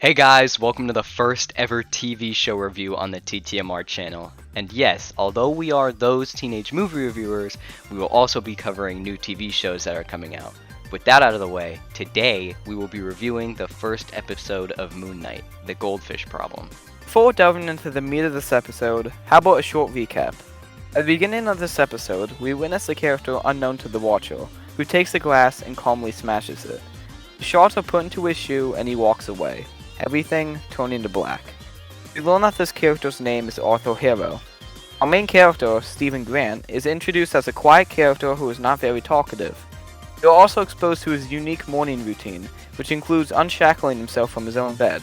Hey guys, welcome to the first ever TV show review on the TTMR channel. And yes, although we are those teenage movie reviewers, we will also be covering new TV shows that are coming out. With that out of the way, today we will be reviewing the first episode of Moonknight, The Goldfish Problem. Before delving into the meat of this episode, how about a short recap? At the beginning of this episode, we witness a character unknown to the Watcher, who takes a glass and calmly smashes it. The shards are put into his shoe and he walks away, everything turning to black. We learn that this character's name is Arthur Harrow. Our main character, Stephen Grant, is introduced as a quiet character who is not very talkative. We are also exposed to his unique morning routine, which includes unshackling himself from his own bed.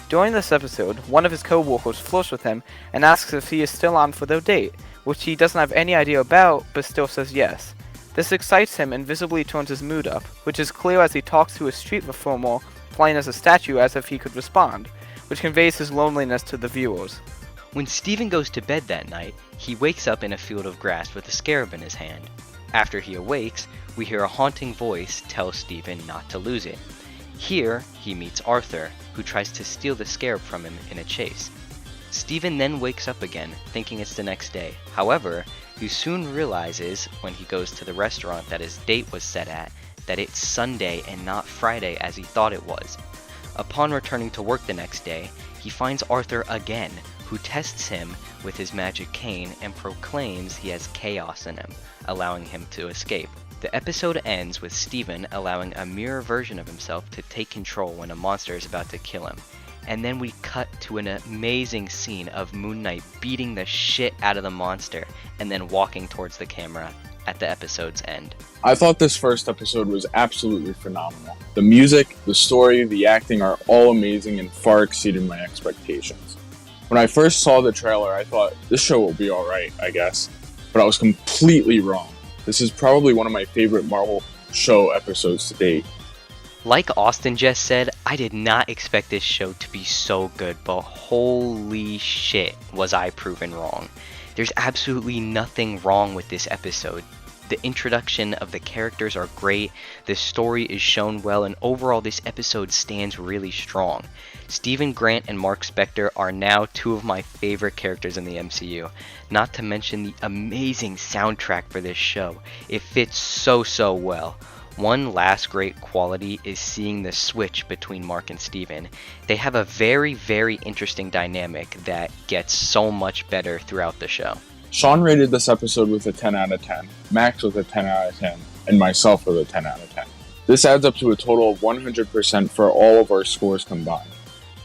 During this episode, one of his co-workers flirts with him and asks if he is still on for their date, which he doesn't have any idea about, but still says yes. This excites him and visibly turns his mood up, which is clear as he talks to a street performer playing as a statue as if he could respond, which conveys his loneliness to the viewers. When Stephen goes to bed that night, he wakes up in a field of grass with a scarab in his hand. After he awakes, we hear a haunting voice tell Stephen not to lose it. Here, he meets Arthur, who tries to steal the scarab from him in a chase. Stephen then wakes up again, thinking it's the next day. However, he soon realizes, when he goes to the restaurant that his date was set at, that it's Sunday and not Friday as he thought it was. Upon returning to work the next day, he finds Arthur again, who tests him with his magic cane and proclaims he has chaos in him, allowing him to escape. The episode ends with Stephen allowing a mirror version of himself to take control when a monster is about to kill him. And then we cut to an amazing scene of Moonknight beating the shit out of the monster and then walking towards the camera at the episode's end. I thought this first episode was absolutely phenomenal. The music, the story, the acting are all amazing and far exceeded my expectations. When I first saw the trailer, I thought, this show will be alright, I guess. But I was completely wrong. This is probably one of my favorite Marvel show episodes to date. Like Austin just said, I did not expect this show to be so good, but holy shit was I proven wrong. There's absolutely nothing wrong with this episode. The introduction of the characters are great, the story is shown well, and overall this episode stands really strong. Stephen Grant and Mark Spector are now two of my favorite characters in the MCU, not to mention the amazing soundtrack for this show. It fits so well. One last great quality is seeing the switch between Mark and Stephen. They have a very interesting dynamic that gets so much better throughout the show. Sean rated this episode with a 10 out of 10, Max with a 10 out of 10, and myself with a 10 out of 10. This adds up to a total of 100% for all of our scores combined.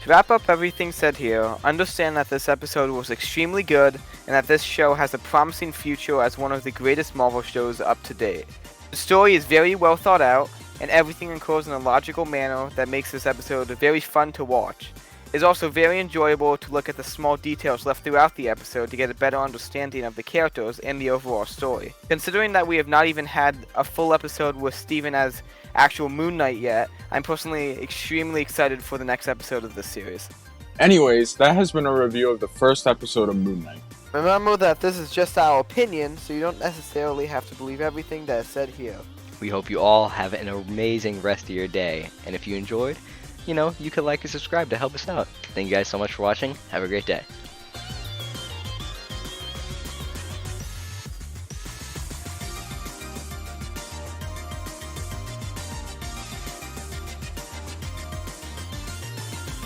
To wrap up everything said here, understand that this episode was extremely good and that this show has a promising future as one of the greatest Marvel shows up to date. The story is very well thought out, and everything occurs in a logical manner that makes this episode very fun to watch. It is also very enjoyable to look at the small details left throughout the episode to get a better understanding of the characters and the overall story. Considering that we have not even had a full episode with Stephen as actual Moonknight yet, I'm personally extremely excited for the next episode of this series. Anyways, that has been a review of the first episode of Moonknight. Remember that this is just our opinion, so you don't necessarily have to believe everything that is said here. We hope you all have an amazing rest of your day, and if you enjoyed, you could like and subscribe to help us out. Thank you guys so much for watching. Have a great day.